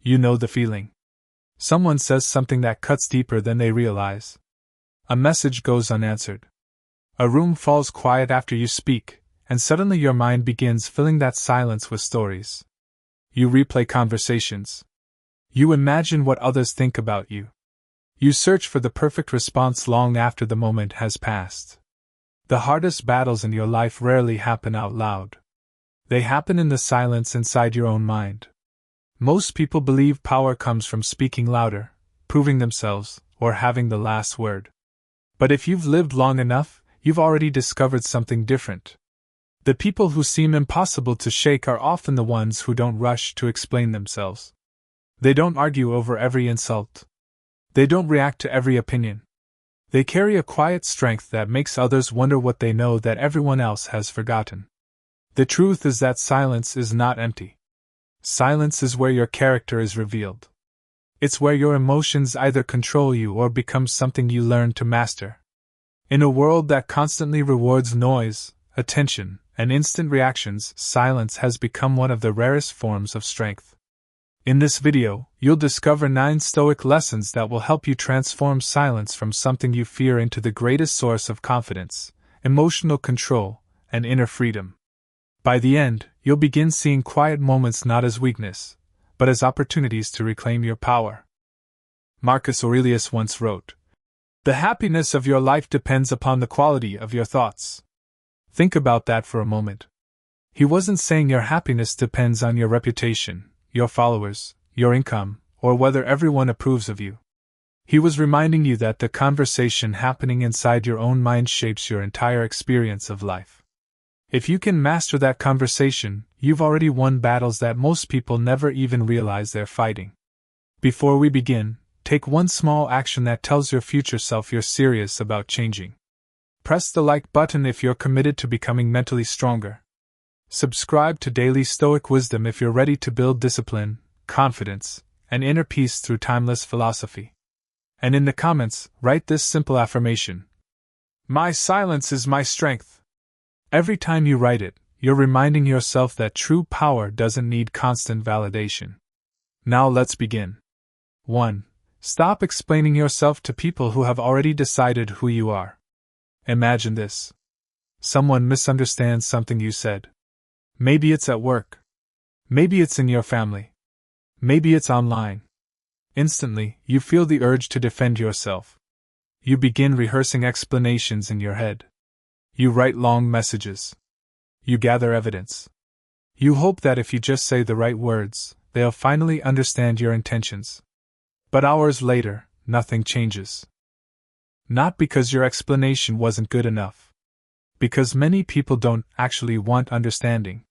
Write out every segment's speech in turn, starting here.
You know the feeling. Someone says something that cuts deeper than they realize. A message goes unanswered. A room falls quiet after you speak, and suddenly your mind begins filling that silence with stories. You replay conversations. You imagine what others think about you. You search for the perfect response long after the moment has passed. The hardest battles in your life rarely happen out loud. They happen in the silence inside your own mind. Most people believe power comes from speaking louder, proving themselves, or having the last word. But if you've lived long enough, you've already discovered something different. The people who seem impossible to shake are often the ones who don't rush to explain themselves. They don't argue over every insult. They don't react to every opinion. They carry a quiet strength that makes others wonder what they know that everyone else has forgotten. The truth is that silence is not empty. Silence is where your character is revealed. It's where your emotions either control you or become something you learn to master. In a world that constantly rewards noise, attention, and instant reactions, silence has become one of the rarest forms of strength. In this video, you'll discover 9 Stoic lessons that will help you transform silence from something you fear into the greatest source of confidence, emotional control, and inner freedom. By the end, you'll begin seeing quiet moments not as weakness, but as opportunities to reclaim your power. Marcus Aurelius once wrote, "The happiness of your life depends upon the quality of your thoughts." Think about that for a moment. He wasn't saying your happiness depends on your reputation, your followers, your income, or whether everyone approves of you. He was reminding you that the conversation happening inside your own mind shapes your entire experience of life. If you can master that conversation, you've already won battles that most people never even realize they're fighting. Before we begin, take one small action that tells your future self you're serious about changing. Press the like button if you're committed to becoming mentally stronger. Subscribe to Daily Stoic Wisdom if you're ready to build discipline, confidence, and inner peace through timeless philosophy. And in the comments, write this simple affirmation: "My silence is my strength." Every time you write it, you're reminding yourself that true power doesn't need constant validation. Now let's begin. 1. Stop explaining yourself to people who have already decided who you are. Imagine this. Someone misunderstands something you said. Maybe it's at work. Maybe it's in your family. Maybe it's online. Instantly, you feel the urge to defend yourself. You begin rehearsing explanations in your head. You write long messages. You gather evidence. You hope that if you just say the right words, they'll finally understand your intentions. But hours later, nothing changes. Not because your explanation wasn't good enough. Because many people don't actually want understanding.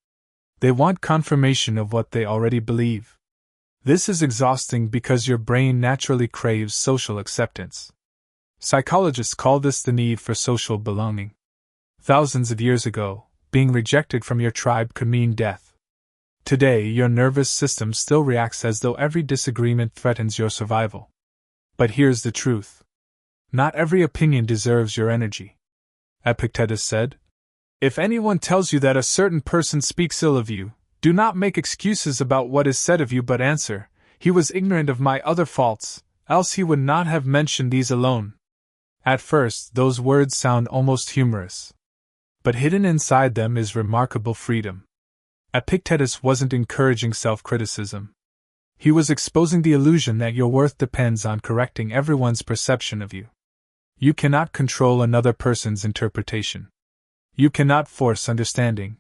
They want confirmation of what they already believe. This is exhausting because your brain naturally craves social acceptance. Psychologists call this the need for social belonging. Thousands of years ago, being rejected from your tribe could mean death. Today, your nervous system still reacts as though every disagreement threatens your survival. But here's the truth. Not every opinion deserves your energy. Epictetus said, "If anyone tells you that a certain person speaks ill of you, do not make excuses about what is said of you but answer, 'He was ignorant of my other faults, else he would not have mentioned these alone.'" At first, those words sound almost humorous. But hidden inside them is remarkable freedom. Epictetus wasn't encouraging self-criticism. He was exposing the illusion that your worth depends on correcting everyone's perception of you. You cannot control another person's interpretation. You cannot force understanding.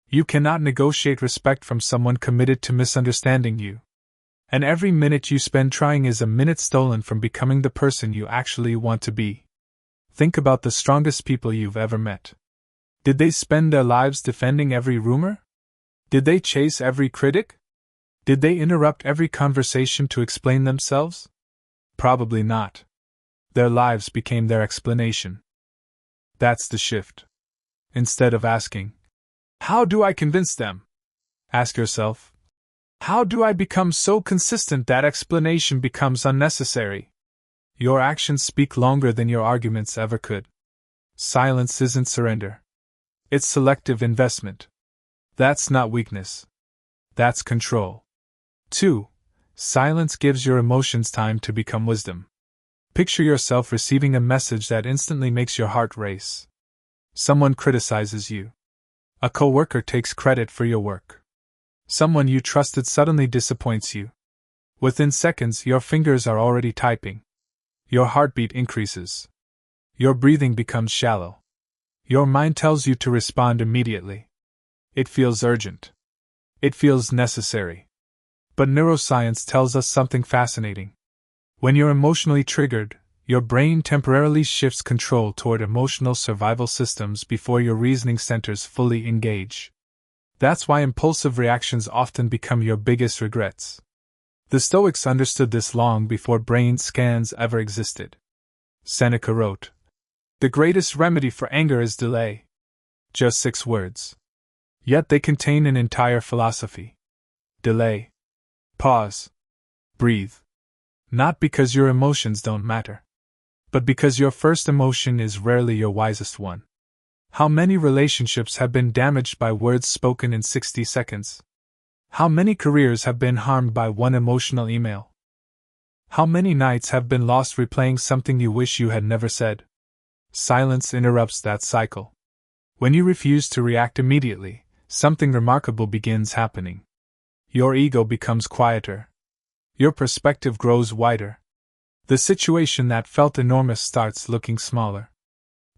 You cannot negotiate respect from someone committed to misunderstanding you. And every minute you spend trying is a minute stolen from becoming the person you actually want to be. Think about the strongest people you've ever met. Did they spend their lives defending every rumor? Did they chase every critic? Did they interrupt every conversation to explain themselves? Probably not. Their lives became their explanation. That's the shift. Instead of asking, "How do I convince them?" ask yourself, "How do I become so consistent that explanation becomes unnecessary?" Your actions speak longer than your arguments ever could. Silence isn't surrender. It's selective investment. That's not weakness. That's control. 2. Silence gives your emotions time to become wisdom. Picture yourself receiving a message that instantly makes your heart race. Someone criticizes you. A coworker takes credit for your work. Someone you trusted suddenly disappoints you. Within seconds, your fingers are already typing. Your heartbeat increases. Your breathing becomes shallow. Your mind tells you to respond immediately. It feels urgent. It feels necessary. But neuroscience tells us something fascinating. When you're emotionally triggered, your brain temporarily shifts control toward emotional survival systems before your reasoning centers fully engage. That's why impulsive reactions often become your biggest regrets. The Stoics understood this long before brain scans ever existed. Seneca wrote, "The greatest remedy for anger is delay." Just 6 words. Yet they contain an entire philosophy. Delay. Pause. Breathe. Not because your emotions don't matter, but because your first emotion is rarely your wisest one. How many relationships have been damaged by words spoken in 60 seconds? How many careers have been harmed by one emotional email? How many nights have been lost replaying something you wish you had never said? Silence interrupts that cycle. When you refuse to react immediately, something remarkable begins happening. Your ego becomes quieter. Your perspective grows wider. The situation that felt enormous starts looking smaller.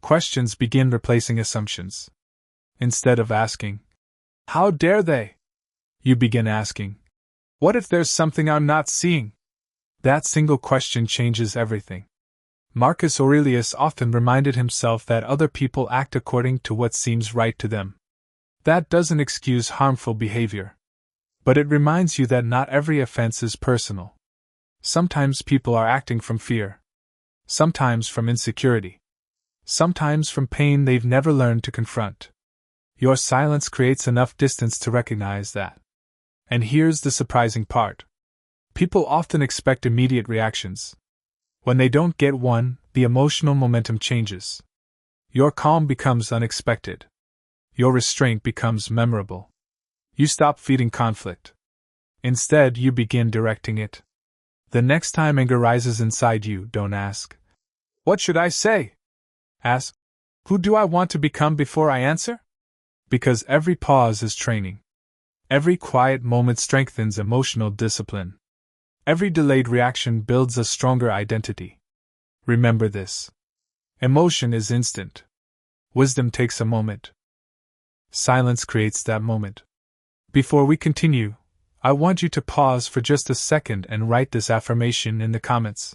Questions begin replacing assumptions. Instead of asking, "How dare they?" you begin asking, "What if there's something I'm not seeing?" That single question changes everything. Marcus Aurelius often reminded himself that other people act according to what seems right to them. That doesn't excuse harmful behavior. But it reminds you that not every offense is personal. Sometimes people are acting from fear. Sometimes from insecurity. Sometimes from pain they've never learned to confront. Your silence creates enough distance to recognize that. And here's the surprising part. People often expect immediate reactions. When they don't get one, the emotional momentum changes. Your calm becomes unexpected. Your restraint becomes memorable. You stop feeding conflict. Instead, you begin directing it. The next time anger rises inside you, don't ask, "What should I say?" Ask, "Who do I want to become before I answer?" Because every pause is training. Every quiet moment strengthens emotional discipline. Every delayed reaction builds a stronger identity. Remember this. Emotion is instant. Wisdom takes a moment. Silence creates that moment. Before we continue, I want you to pause for just a second and write this affirmation in the comments.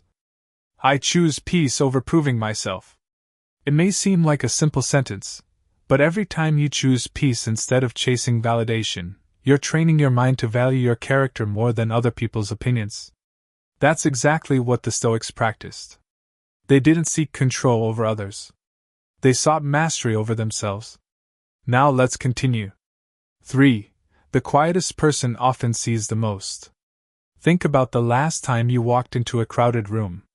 I choose peace over proving myself. It may seem like a simple sentence, but every time you choose peace instead of chasing validation, you're training your mind to value your character more than other people's opinions. That's exactly what the Stoics practiced. They didn't seek control over others. They sought mastery over themselves. Now let's continue. 3. The quietest person often sees the most. Think about the last time you walked into a crowded room.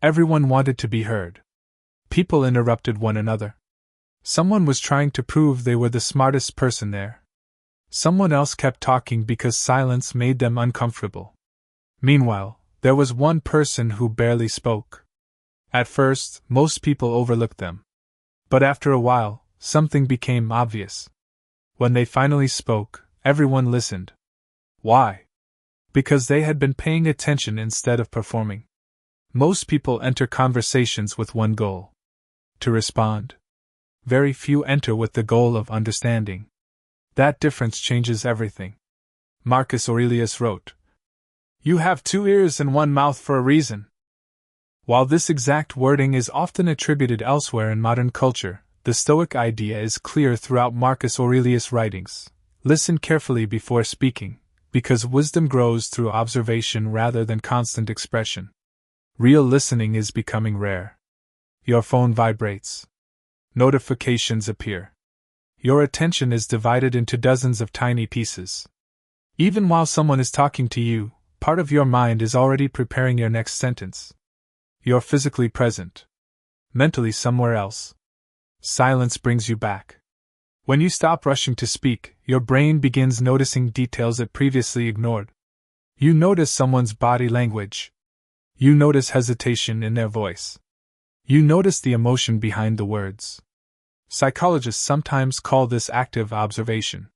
Everyone wanted to be heard. People interrupted one another. Someone was trying to prove they were the smartest person there. Someone else kept talking because silence made them uncomfortable. Meanwhile, there was one person who barely spoke. At first, most people overlooked them. But after a while, something became obvious. When they finally spoke, everyone listened. Why? Because they had been paying attention instead of performing. Most people enter conversations with one goal: to respond. Very few enter with the goal of understanding. That difference changes everything. Marcus Aurelius wrote, "You have 2 ears and 1 mouth for a reason." While this exact wording is often attributed elsewhere in modern culture, the Stoic idea is clear throughout Marcus Aurelius' writings. Listen carefully before speaking, because wisdom grows through observation rather than constant expression. Real listening is becoming rare. Your phone vibrates. Notifications appear. Your attention is divided into dozens of tiny pieces. Even while someone is talking to you, part of your mind is already preparing your next sentence. You're physically present. Mentally somewhere else. Silence brings you back. When you stop rushing to speak, your brain begins noticing details it previously ignored. You notice someone's body language. You notice hesitation in their voice. You notice the emotion behind the words. Psychologists sometimes call this active observation.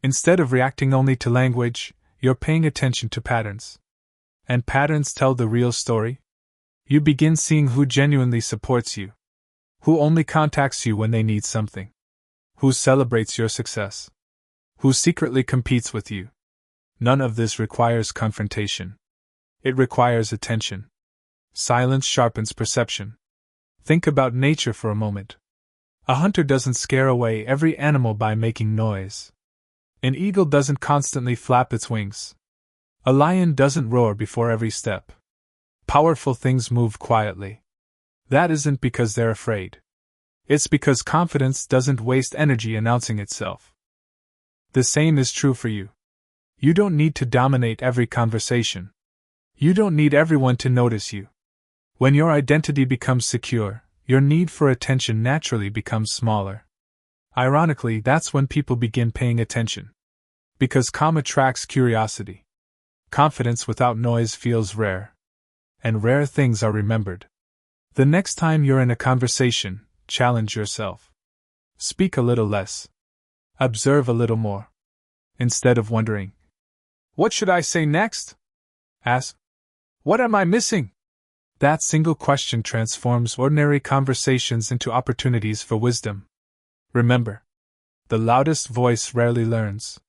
Instead of reacting only to language, you're paying attention to patterns. And patterns tell the real story. You begin seeing who genuinely supports you, who only contacts you when they need something, who celebrates your success, who secretly competes with you. None of this requires confrontation. It requires attention. Silence sharpens perception. Think about nature for a moment. A hunter doesn't scare away every animal by making noise. An eagle doesn't constantly flap its wings. A lion doesn't roar before every step. Powerful things move quietly. That isn't because they're afraid. It's because confidence doesn't waste energy announcing itself. The same is true for you. You don't need to dominate every conversation. You don't need everyone to notice you. When your identity becomes secure, your need for attention naturally becomes smaller. Ironically, that's when people begin paying attention. Because calm attracts curiosity. Confidence without noise feels rare. And rare things are remembered. The next time you're in a conversation, challenge yourself. Speak a little less. Observe a little more. Instead of wondering, "What should I say next?" ask, "What am I missing?" That single question transforms ordinary conversations into opportunities for wisdom. Remember, the loudest voice rarely learns.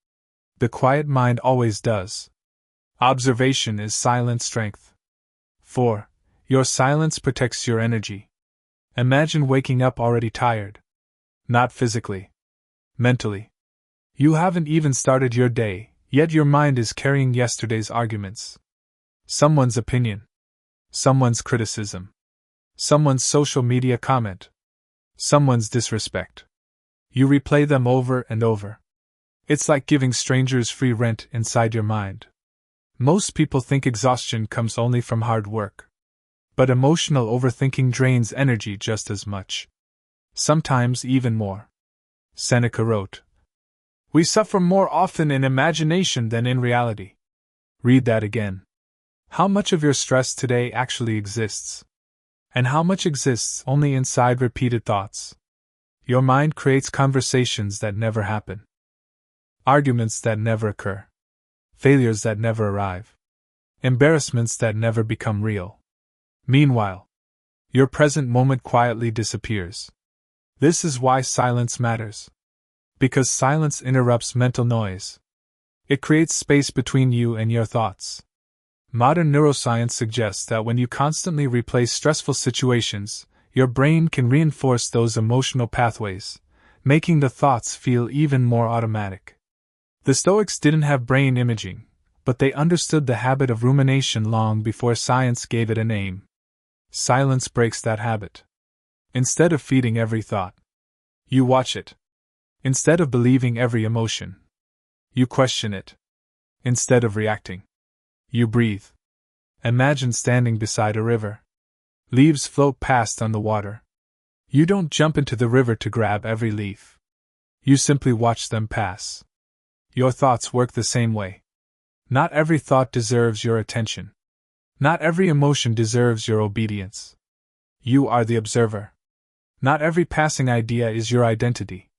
The quiet mind always does. Observation is silent strength. 4. Your silence protects your energy. Imagine waking up already tired. Not physically. Mentally. You haven't even started your day, yet your mind is carrying yesterday's arguments. Someone's opinion. Someone's criticism. Someone's social media comment. Someone's disrespect. You replay them over and over. It's like giving strangers free rent inside your mind. Most people think exhaustion comes only from hard work. But emotional overthinking drains energy just as much. Sometimes even more. Seneca wrote, "We suffer more often in imagination than in reality." Read that again. How much of your stress today actually exists? And how much exists only inside repeated thoughts? Your mind creates conversations that never happen. Arguments that never occur. Failures that never arrive. Embarrassments that never become real. Meanwhile, your present moment quietly disappears. This is why silence matters. Because silence interrupts mental noise. It creates space between you and your thoughts. Modern neuroscience suggests that when you constantly replay stressful situations, your brain can reinforce those emotional pathways, making the thoughts feel even more automatic. The Stoics didn't have brain imaging, but they understood the habit of rumination long before science gave it a name. Silence breaks that habit. Instead of feeding every thought, you watch it. Instead of believing every emotion, you question it. Instead of reacting, you breathe. Imagine standing beside a river. Leaves float past on the water. You don't jump into the river to grab every leaf. You simply watch them pass. Your thoughts work the same way. Not every thought deserves your attention. Not every emotion deserves your obedience. You are the observer. Not every passing idea is your identity.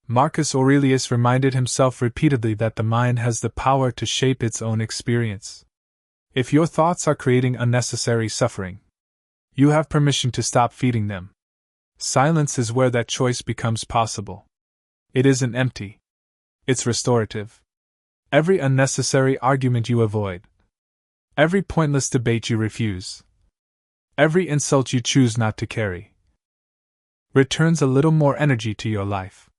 Marcus Aurelius reminded himself repeatedly that the mind has the power to shape its own experience. If your thoughts are creating unnecessary suffering, you have permission to stop feeding them. Silence is where that choice becomes possible. It isn't empty. It's restorative. Every unnecessary argument you avoid. Every pointless debate you refuse. Every insult you choose not to carry. Returns a little more energy to your life.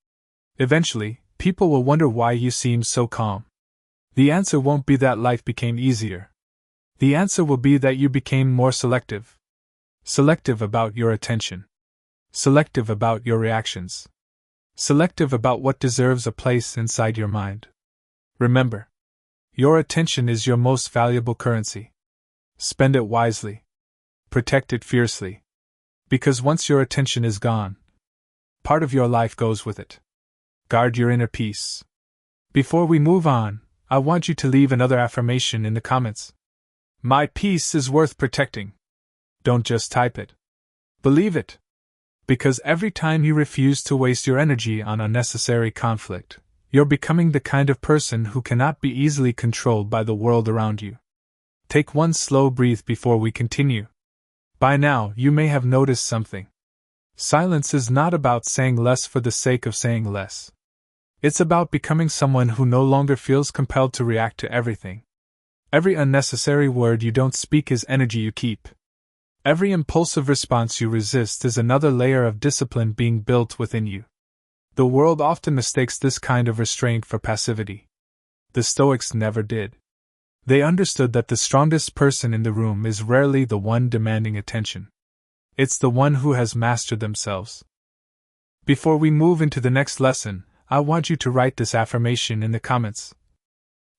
Eventually, people will wonder why you seem so calm. The answer won't be that life became easier. The answer will be that you became more selective. Selective about your attention. Selective about your reactions. Selective about what deserves a place inside your mind. Remember, your attention is your most valuable currency. Spend it wisely. Protect it fiercely. Because once your attention is gone, part of your life goes with it. Guard your inner peace. Before we move on, I want you to leave another affirmation in the comments. My peace is worth protecting. Don't just type it. Believe it. Because every time you refuse to waste your energy on unnecessary conflict, you're becoming the kind of person who cannot be easily controlled by the world around you. Take one slow breath before we continue. By now, you may have noticed something. Silence is not about saying less for the sake of saying less. It's about becoming someone who no longer feels compelled to react to everything. Every unnecessary word you don't speak is energy you keep. Every impulsive response you resist is another layer of discipline being built within you. The world often mistakes this kind of restraint for passivity. The Stoics never did. They understood that the strongest person in the room is rarely the one demanding attention. It's the one who has mastered themselves. Before we move into the next lesson, I want you to write this affirmation in the comments.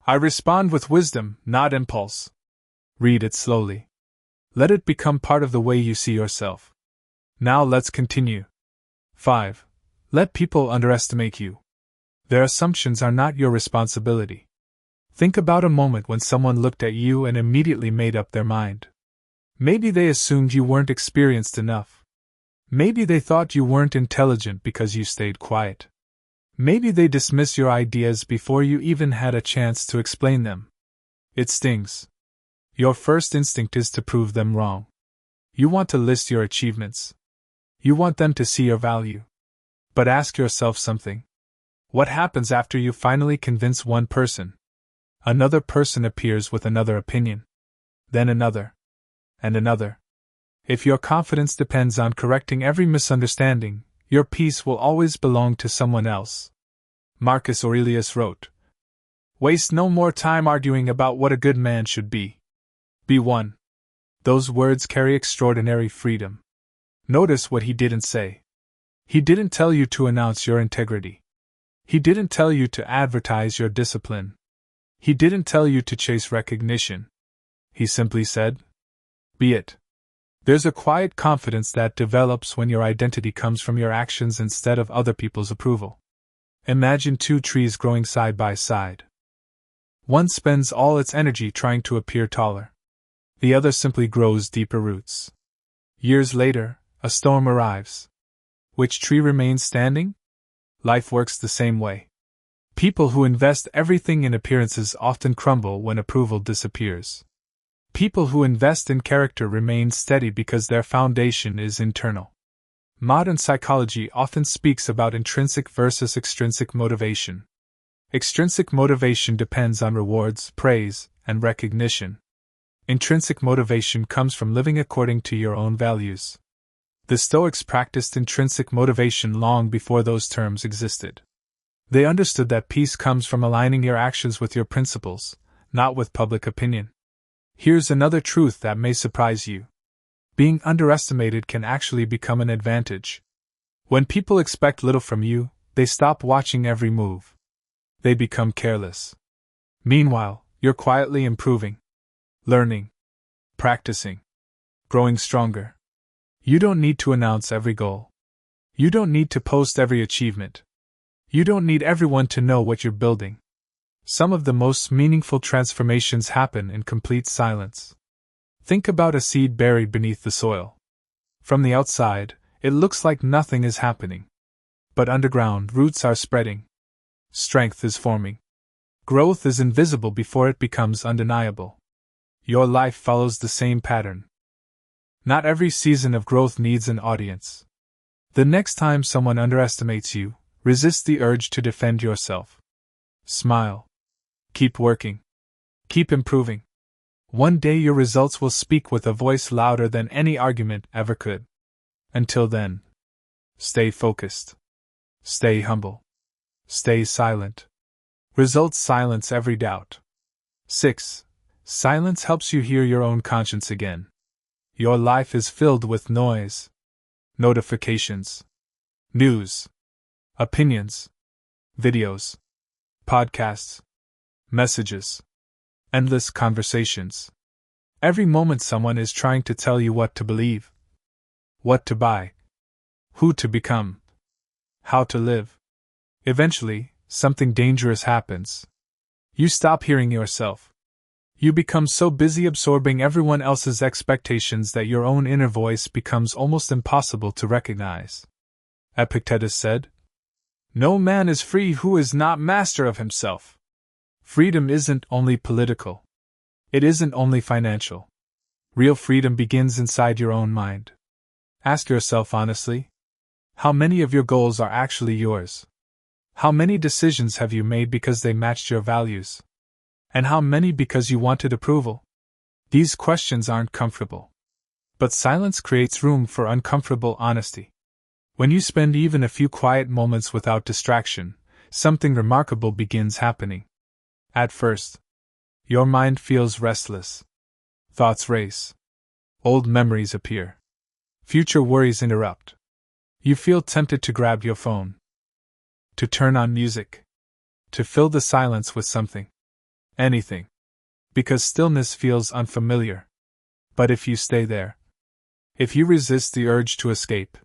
I respond with wisdom, not impulse. Read it slowly. Let it become part of the way you see yourself. Now let's continue. 5. Let people underestimate you. Their assumptions are not your responsibility. Think about a moment when someone looked at you and immediately made up their mind. Maybe they assumed you weren't experienced enough. Maybe they thought you weren't intelligent because you stayed quiet. Maybe they dismiss your ideas before you even had a chance to explain them. It stings. Your first instinct is to prove them wrong. You want to list your achievements. You want them to see your value. But ask yourself something. What happens after you finally convince one person? Another person appears with another opinion. Then another. And another. If your confidence depends on correcting every misunderstanding, your peace will always belong to someone else. Marcus Aurelius wrote, Waste no more time arguing about what a good man should be. Be one. Those words carry extraordinary freedom. Notice what he didn't say. He didn't tell you to announce your integrity. He didn't tell you to advertise your discipline. He didn't tell you to chase recognition. He simply said, Be it. There's a quiet confidence that develops when your identity comes from your actions instead of other people's approval. Imagine two trees growing side by side. One spends all its energy trying to appear taller. The other simply grows deeper roots. Years later, a storm arrives. Which tree remains standing? Life works the same way. People who invest everything in appearances often crumble when approval disappears. People who invest in character remain steady because their foundation is internal. Modern psychology often speaks about intrinsic versus extrinsic motivation. Extrinsic motivation depends on rewards, praise, and recognition. Intrinsic motivation comes from living according to your own values. The Stoics practiced intrinsic motivation long before those terms existed. They understood that peace comes from aligning your actions with your principles, not with public opinion. Here's another truth that may surprise you. Being underestimated can actually become an advantage. When people expect little from you, they stop watching every move. They become careless. Meanwhile, you're quietly improving, learning, practicing, growing stronger. You don't need to announce every goal. You don't need to post every achievement. You don't need everyone to know what you're building. Some of the most meaningful transformations happen in complete silence. Think about a seed buried beneath the soil. From the outside, it looks like nothing is happening. But underground, roots are spreading. Strength is forming. Growth is invisible before it becomes undeniable. Your life follows the same pattern. Not every season of growth needs an audience. The next time someone underestimates you, resist the urge to defend yourself. Smile. Keep working. Keep improving. One day your results will speak with a voice louder than any argument ever could. Until then, stay focused. Stay humble. Stay silent. Results silence every doubt. 6. Silence helps you hear your own conscience again. Your life is filled with noise. Notifications. News. Opinions. Videos. Podcasts. Messages. Endless conversations. Every moment someone is trying to tell you what to believe, what to buy, who to become, how to live. Eventually, something dangerous happens. You stop hearing yourself. You become so busy absorbing everyone else's expectations that your own inner voice becomes almost impossible to recognize. Epictetus said, "No man is free who is not master of himself." Freedom isn't only political. It isn't only financial. Real freedom begins inside your own mind. Ask yourself honestly, how many of your goals are actually yours? How many decisions have you made because they matched your values? And how many because you wanted approval? These questions aren't comfortable. But silence creates room for uncomfortable honesty. When you spend even a few quiet moments without distraction, something remarkable begins happening. At first, your mind feels restless. Thoughts race. Old memories appear. Future worries interrupt. You feel tempted to grab your phone, to turn on music, to fill the silence with something. Anything. Because stillness feels unfamiliar. But if you stay there, if you resist the urge to escape,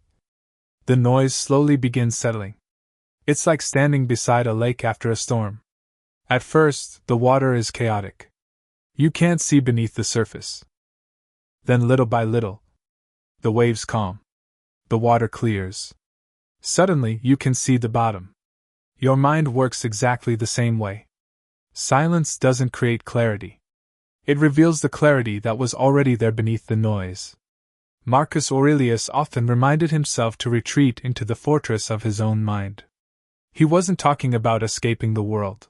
the noise slowly begins settling. It's like standing beside a lake after a storm. At first, the water is chaotic. You can't see beneath the surface. Then little by little, the waves calm. The water clears. Suddenly, you can see the bottom. Your mind works exactly the same way. Silence doesn't create clarity. It reveals the clarity that was already there beneath the noise. Marcus Aurelius often reminded himself to retreat into the fortress of his own mind. He wasn't talking about escaping the world.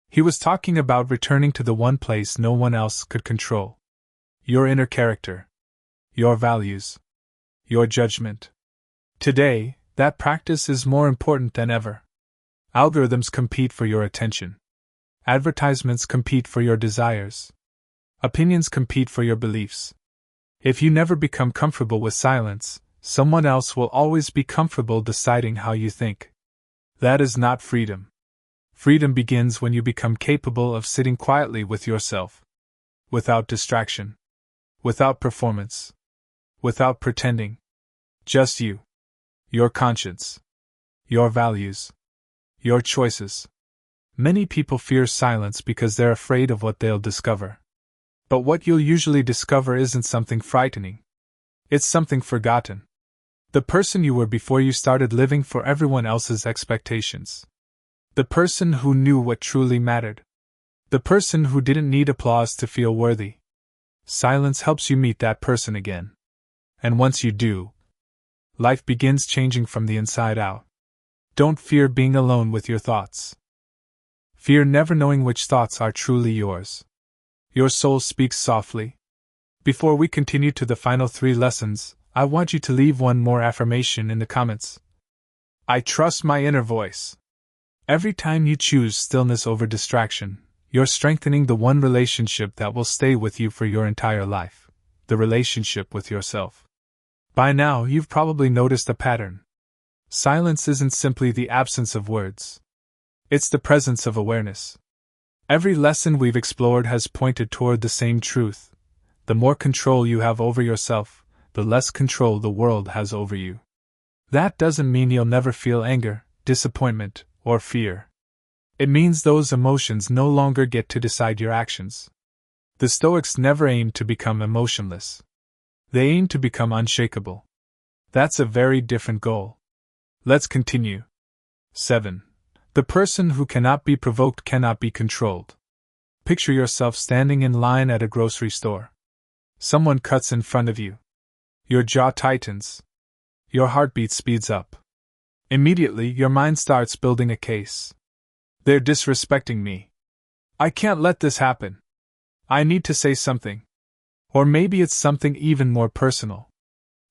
He was talking about returning to the one place no one else could control. Your inner character. Your values. Your judgment. Today, that practice is more important than ever. Algorithms compete for your attention. Advertisements compete for your desires. Opinions compete for your beliefs. If you never become comfortable with silence, someone else will always be comfortable deciding how you think. That is not freedom. Freedom begins when you become capable of sitting quietly with yourself. Without distraction. Without performance. Without pretending. Just you. Your conscience. Your values. Your choices. Many people fear silence because they're afraid of what they'll discover. But what you'll usually discover isn't something frightening. It's something forgotten. The person you were before you started living for everyone else's expectations. The person who knew what truly mattered. The person who didn't need applause to feel worthy. Silence helps you meet that person again. And once you do, life begins changing from the inside out. Don't fear being alone with your thoughts. Fear never knowing which thoughts are truly yours. Your soul speaks softly. Before we continue to the final 3 lessons, I want you to leave one more affirmation in the comments. I trust my inner voice. Every time you choose stillness over distraction, you're strengthening the one relationship that will stay with you for your entire life, the relationship with yourself. By now, you've probably noticed a pattern. Silence isn't simply the absence of words. It's the presence of awareness. Every lesson we've explored has pointed toward the same truth. The more control you have over yourself, the less control the world has over you. That doesn't mean you'll never feel anger, disappointment, or fear. It means those emotions no longer get to decide your actions. The Stoics never aimed to become emotionless. They aimed to become unshakable. That's a very different goal. Let's continue. 7. The person who cannot be provoked cannot be controlled. Picture yourself standing in line at a grocery store. Someone cuts in front of you. Your jaw tightens. Your heartbeat speeds up. Immediately, your mind starts building a case. They're disrespecting me. I can't let this happen. I need to say something. Or maybe it's something even more personal.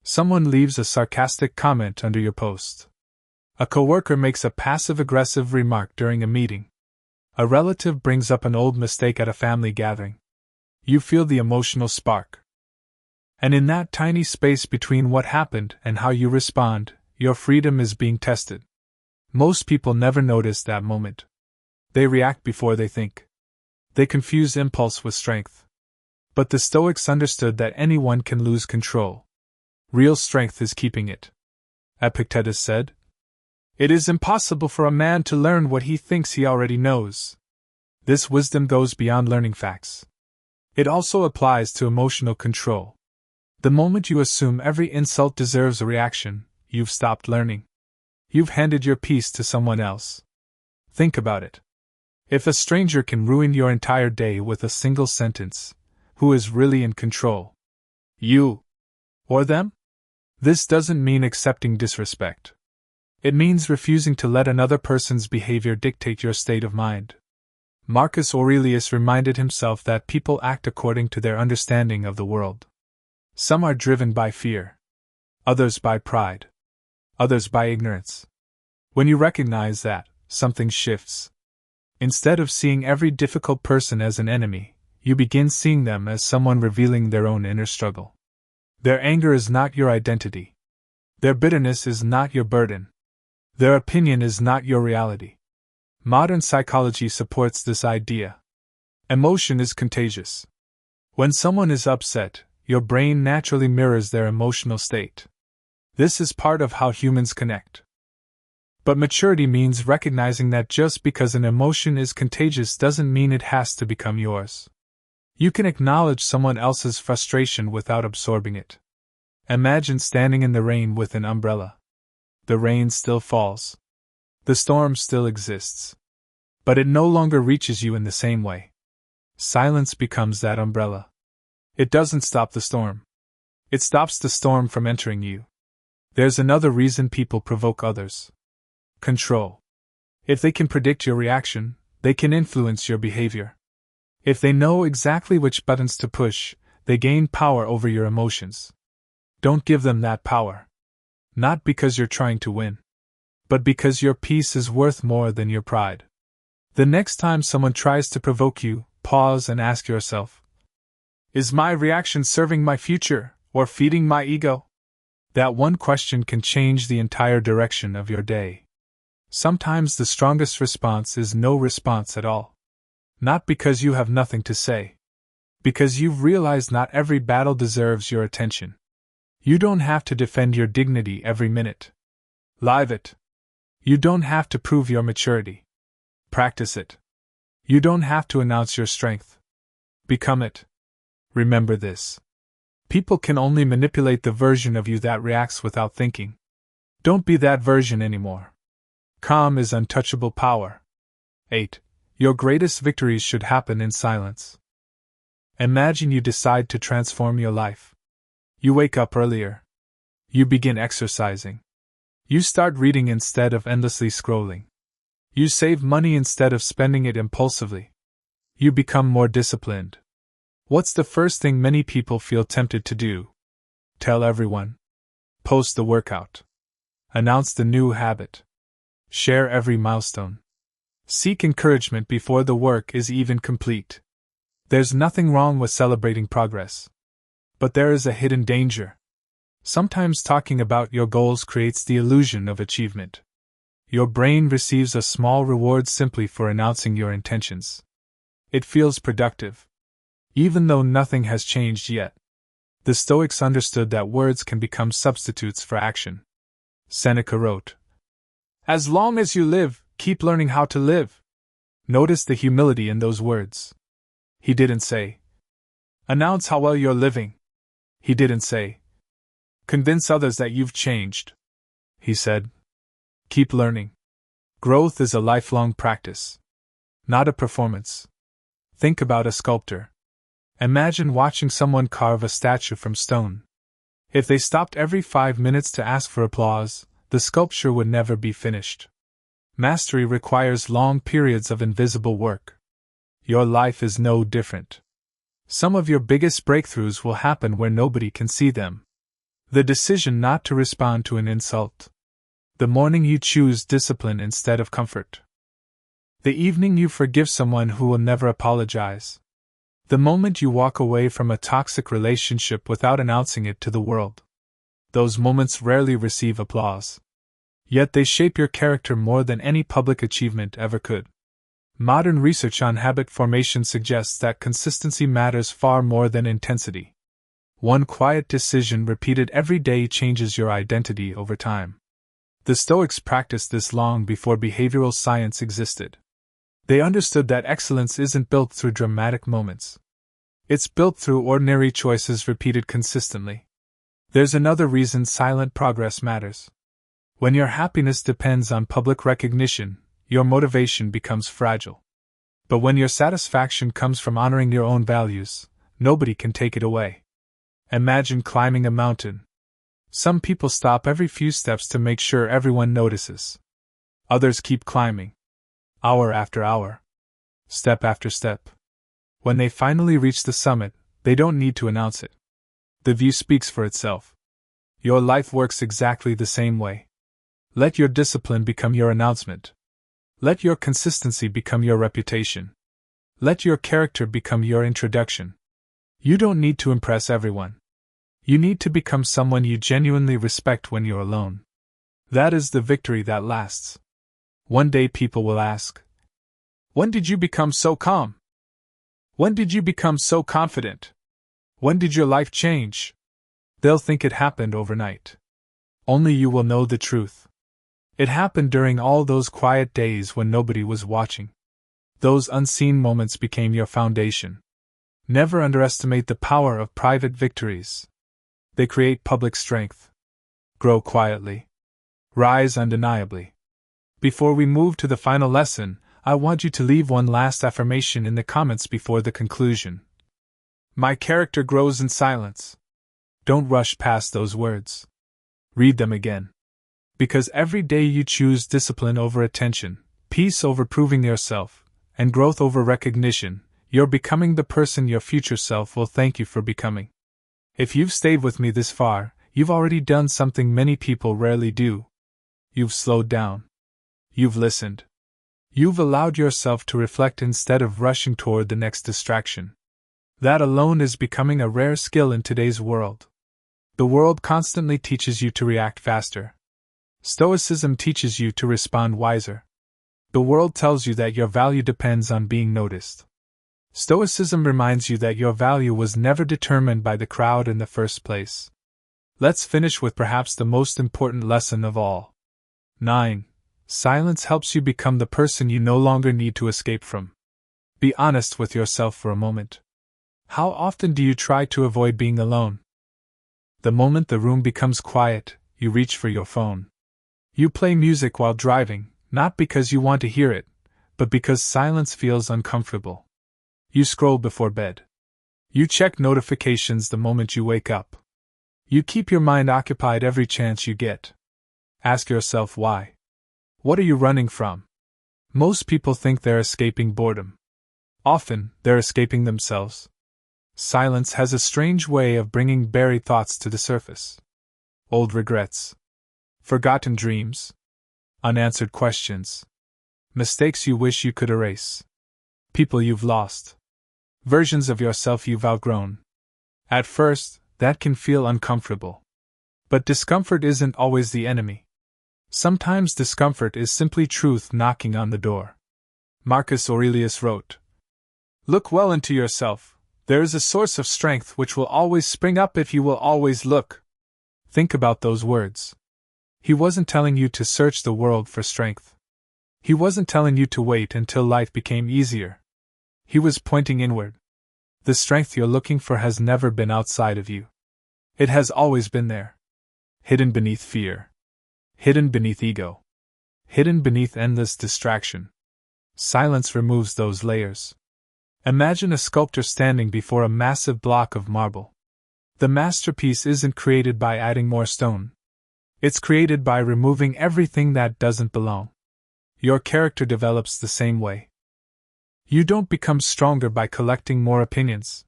Someone leaves a sarcastic comment under your post. A coworker makes a passive-aggressive remark during a meeting. A relative brings up an old mistake at a family gathering. You feel the emotional spark. And in that tiny space between what happened and how you respond, your freedom is being tested. Most people never notice that moment. They react before they think. They confuse impulse with strength. But the Stoics understood that anyone can lose control. Real strength is keeping it. Epictetus said, "It is impossible for a man to learn what he thinks he already knows." This wisdom goes beyond learning facts. It also applies to emotional control. The moment you assume every insult deserves a reaction, you've stopped learning. You've handed your peace to someone else. Think about it. If a stranger can ruin your entire day with a single sentence, who is really in control? You or them? This doesn't mean accepting disrespect. It means refusing to let another person's behavior dictate your state of mind. Marcus Aurelius reminded himself that people act according to their understanding of the world. Some are driven by fear, others by pride, others by ignorance. When you recognize that, something shifts. Instead of seeing every difficult person as an enemy, you begin seeing them as someone revealing their own inner struggle. Their anger is not your identity. Their bitterness is not your burden. Their opinion is not your reality. Modern psychology supports this idea. Emotion is contagious. When someone is upset, your brain naturally mirrors their emotional state. This is part of how humans connect. But maturity means recognizing that just because an emotion is contagious doesn't mean it has to become yours. You can acknowledge someone else's frustration without absorbing it. Imagine standing in the rain with an umbrella. The rain still falls. The storm still exists. But it no longer reaches you in the same way. Silence becomes that umbrella. It doesn't stop the storm. It stops the storm from entering you. There's another reason people provoke others. Control. If they can predict your reaction, they can influence your behavior. If they know exactly which buttons to push, they gain power over your emotions. Don't give them that power. Not because you're trying to win, but because your peace is worth more than your pride. The next time someone tries to provoke you, pause and ask yourself, is my reaction serving my future or feeding my ego? That one question can change the entire direction of your day. Sometimes the strongest response is no response at all. Not because you have nothing to say. Because you've realized not every battle deserves your attention. You don't have to defend your dignity every minute. Live it. You don't have to prove your maturity. Practice it. You don't have to announce your strength. Become it. Remember this. People can only manipulate the version of you that reacts without thinking. Don't be that version anymore. Calm is untouchable power. 8. Your greatest victories should happen in silence. Imagine you decide to transform your life. You wake up earlier. You begin exercising. You start reading instead of endlessly scrolling. You save money instead of spending it impulsively. You become more disciplined. What's the first thing many people feel tempted to do? Tell everyone. Post the workout. Announce the new habit. Share every milestone. Seek encouragement before the work is even complete. There's nothing wrong with celebrating progress. But there is a hidden danger. Sometimes talking about your goals creates the illusion of achievement. Your brain receives a small reward simply for announcing your intentions. It feels productive, even though nothing has changed yet. The Stoics understood that words can become substitutes for action. Seneca wrote, "As long as you live, keep learning how to live." Notice the humility in those words. He didn't say, "Announce how well you're living." He didn't say, "Convince others that you've changed." He said, "Keep learning." Growth is a lifelong practice, not a performance. Think about a sculptor. Imagine watching someone carve a statue from stone. If they stopped every 5 minutes to ask for applause, the sculpture would never be finished. Mastery requires long periods of invisible work. Your life is no different. Some of your biggest breakthroughs will happen where nobody can see them. The decision not to respond to an insult. The morning you choose discipline instead of comfort. The evening you forgive someone who will never apologize. The moment you walk away from a toxic relationship without announcing it to the world. Those moments rarely receive applause. Yet they shape your character more than any public achievement ever could. Modern research on habit formation suggests that consistency matters far more than intensity. One quiet decision repeated every day changes your identity over time. The Stoics practiced this long before behavioral science existed. They understood that excellence isn't built through dramatic moments. It's built through ordinary choices repeated consistently. There's another reason silent progress matters. When your happiness depends on public recognition, your motivation becomes fragile. But when your satisfaction comes from honoring your own values, nobody can take it away. Imagine climbing a mountain. Some people stop every few steps to make sure everyone notices. Others keep climbing. Hour after hour. Step after step. When they finally reach the summit, they don't need to announce it. The view speaks for itself. Your life works exactly the same way. Let your discipline become your announcement. Let your consistency become your reputation. Let your character become your introduction. You don't need to impress everyone. You need to become someone you genuinely respect when you're alone. That is the victory that lasts. One day people will ask, "When did you become so calm? When did you become so confident? When did your life change?" They'll think it happened overnight. Only you will know the truth. It happened during all those quiet days when nobody was watching. Those unseen moments became your foundation. Never underestimate the power of private victories. They create public strength. Grow quietly. Rise undeniably. Before we move to the final lesson, I want you to leave one last affirmation in the comments before the conclusion. My character grows in silence. Don't rush past those words. Read them again. Because every day you choose discipline over attention, peace over proving yourself, and growth over recognition, you're becoming the person your future self will thank you for becoming. If you've stayed with me this far, you've already done something many people rarely do. You've slowed down. You've listened. You've allowed yourself to reflect instead of rushing toward the next distraction. That alone is becoming a rare skill in today's world. The world constantly teaches you to react faster. Stoicism teaches you to respond wiser. The world tells you that your value depends on being noticed. Stoicism reminds you that your value was never determined by the crowd in the first place. Let's finish with perhaps the most important lesson of all. 9. Silence helps you become the person you no longer need to escape from. Be honest with yourself for a moment. How often do you try to avoid being alone? The moment the room becomes quiet, you reach for your phone. You play music while driving, not because you want to hear it, but because silence feels uncomfortable. You scroll before bed. You check notifications the moment you wake up. You keep your mind occupied every chance you get. Ask yourself why. What are you running from? Most people think they're escaping boredom. Often, they're escaping themselves. Silence has a strange way of bringing buried thoughts to the surface. Old regrets. Forgotten dreams. Unanswered questions. Mistakes you wish you could erase. People you've lost. Versions of yourself you've outgrown. At first, that can feel uncomfortable. But discomfort isn't always the enemy. Sometimes discomfort is simply truth knocking on the door. Marcus Aurelius wrote, "Look well into yourself. There is a source of strength which will always spring up if you will always look." Think about those words. He wasn't telling you to search the world for strength. He wasn't telling you to wait until life became easier. He was pointing inward. The strength you're looking for has never been outside of you. It has always been there. Hidden beneath fear. Hidden beneath ego. Hidden beneath endless distraction. Silence removes those layers. Imagine a sculptor standing before a massive block of marble. The masterpiece isn't created by adding more stone. It's created by removing everything that doesn't belong. Your character develops the same way. You don't become stronger by collecting more opinions.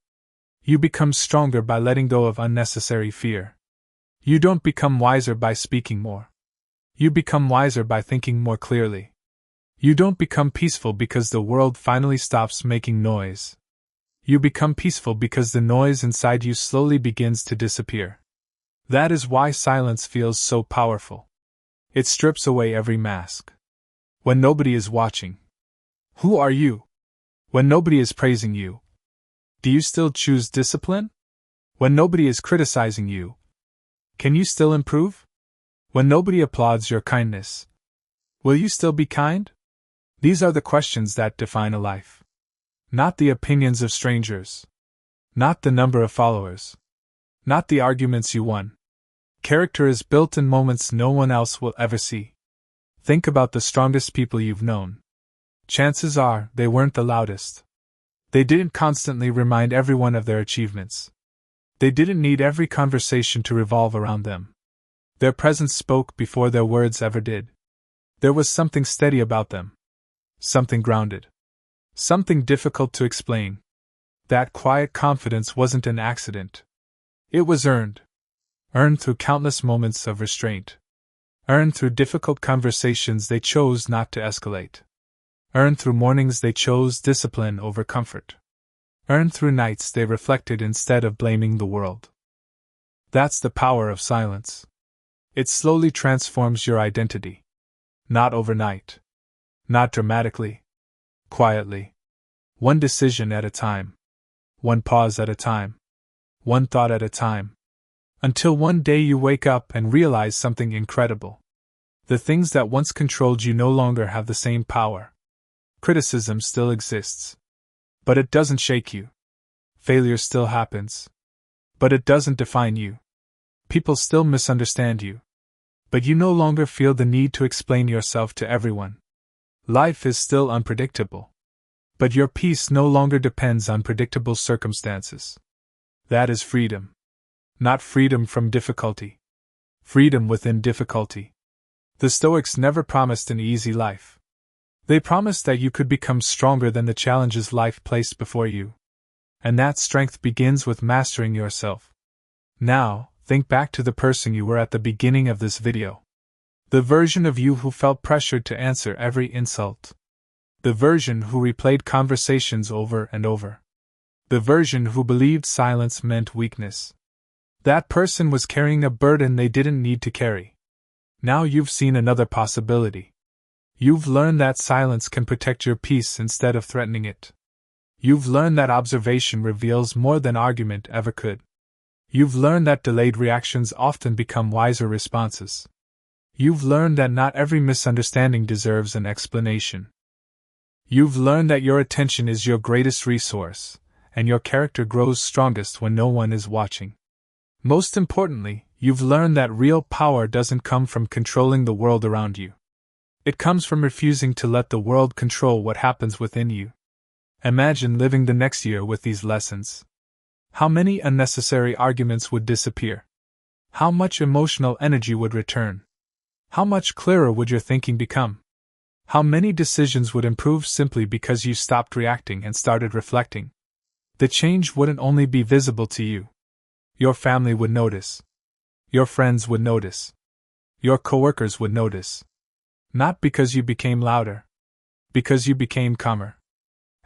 You become stronger by letting go of unnecessary fear. You don't become wiser by speaking more. You become wiser by thinking more clearly. You don't become peaceful because the world finally stops making noise. You become peaceful because the noise inside you slowly begins to disappear. That is why silence feels so powerful. It strips away every mask. When nobody is watching, who are you? When nobody is praising you, do you still choose discipline? When nobody is criticizing you, can you still improve? When nobody applauds your kindness, will you still be kind? These are the questions that define a life. Not the opinions of strangers. Not the number of followers. Not the arguments you won. Character is built in moments no one else will ever see. Think about the strongest people you've known. Chances are they weren't the loudest. They didn't constantly remind everyone of their achievements. They didn't need every conversation to revolve around them. Their presence spoke before their words ever did. There was something steady about them. Something grounded. Something difficult to explain. That quiet confidence wasn't an accident. It was earned. Earned through countless moments of restraint. Earned through difficult conversations they chose not to escalate. Earned through mornings they chose discipline over comfort. Earned through nights they reflected instead of blaming the world. That's the power of silence. It slowly transforms your identity. Not overnight. Not dramatically. Quietly. One decision at a time. One pause at a time. One thought at a time. Until one day you wake up and realize something incredible. The things that once controlled you no longer have the same power. Criticism still exists. But it doesn't shake you. Failure still happens. But it doesn't define you. People still misunderstand you. But you no longer feel the need to explain yourself to everyone. Life is still unpredictable. But your peace no longer depends on predictable circumstances. That is freedom. Not freedom from difficulty. Freedom within difficulty. The Stoics never promised an easy life. They promised that you could become stronger than the challenges life placed before you. And that strength begins with mastering yourself. Now, think back to the person you were at the beginning of this video. The version of you who felt pressured to answer every insult. The version who replayed conversations over and over. The version who believed silence meant weakness. That person was carrying a burden they didn't need to carry. Now you've seen another possibility. You've learned that silence can protect your peace instead of threatening it. You've learned that observation reveals more than argument ever could. You've learned that delayed reactions often become wiser responses. You've learned that not every misunderstanding deserves an explanation. You've learned that your attention is your greatest resource, and your character grows strongest when no one is watching. Most importantly, you've learned that real power doesn't come from controlling the world around you. It comes from refusing to let the world control what happens within you. Imagine living the next year with these lessons. How many unnecessary arguments would disappear? How much emotional energy would return? How much clearer would your thinking become? How many decisions would improve simply because you stopped reacting and started reflecting? The change wouldn't only be visible to you. Your family would notice. Your friends would notice. Your coworkers would notice. Not because you became louder. Because you became calmer.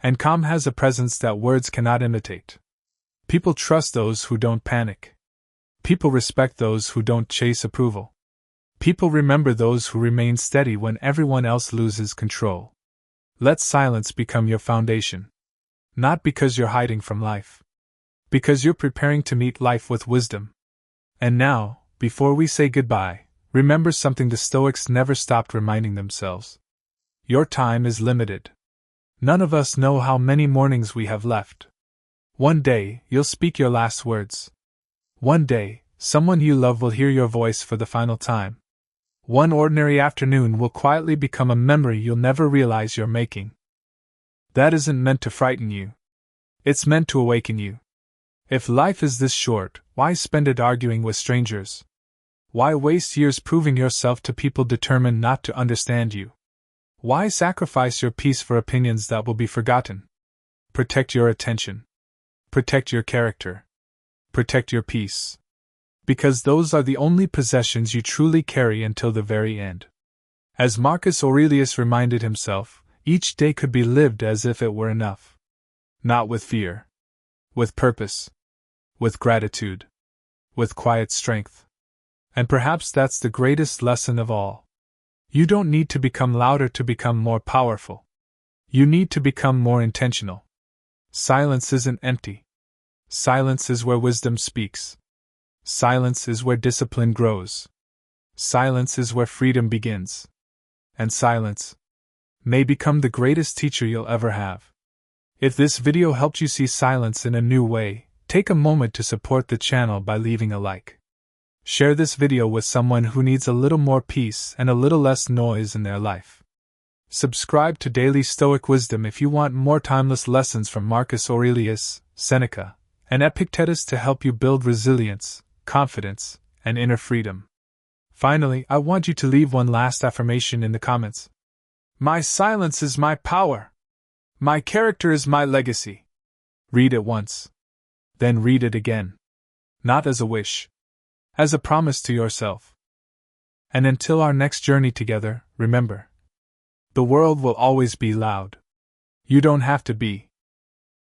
And calm has a presence that words cannot imitate. People trust those who don't panic. People respect those who don't chase approval. People remember those who remain steady when everyone else loses control. Let silence become your foundation. Not because you're hiding from life. Because you're preparing to meet life with wisdom. And now, before we say goodbye, remember something the Stoics never stopped reminding themselves. Your time is limited. None of us know how many mornings we have left. One day, you'll speak your last words. One day, someone you love will hear your voice for the final time. One ordinary afternoon will quietly become a memory you'll never realize you're making. That isn't meant to frighten you. It's meant to awaken you. If life is this short, why spend it arguing with strangers? Why waste years proving yourself to people determined not to understand you? Why sacrifice your peace for opinions that will be forgotten? Protect your attention. Protect your character. Protect your peace. Because those are the only possessions you truly carry until the very end. As Marcus Aurelius reminded himself, each day could be lived as if it were enough. Not with fear. With purpose. With gratitude. With quiet strength. And perhaps that's the greatest lesson of all. You don't need to become louder to become more powerful. You need to become more intentional. Silence isn't empty. Silence is where wisdom speaks. Silence is where discipline grows. Silence is where freedom begins. And silence may become the greatest teacher you'll ever have. If this video helped you see silence in a new way, take a moment to support the channel by leaving a like. Share this video with someone who needs a little more peace and a little less noise in their life. Subscribe to Daily Stoic Wisdom if you want more timeless lessons from Marcus Aurelius, Seneca, and Epictetus to help you build resilience, confidence, and inner freedom. Finally, I want you to leave one last affirmation in the comments. My silence is my power. My character is my legacy. Read it once. Then read it again. Not as a wish. As a promise to yourself. And until our next journey together, remember. The world will always be loud. You don't have to be.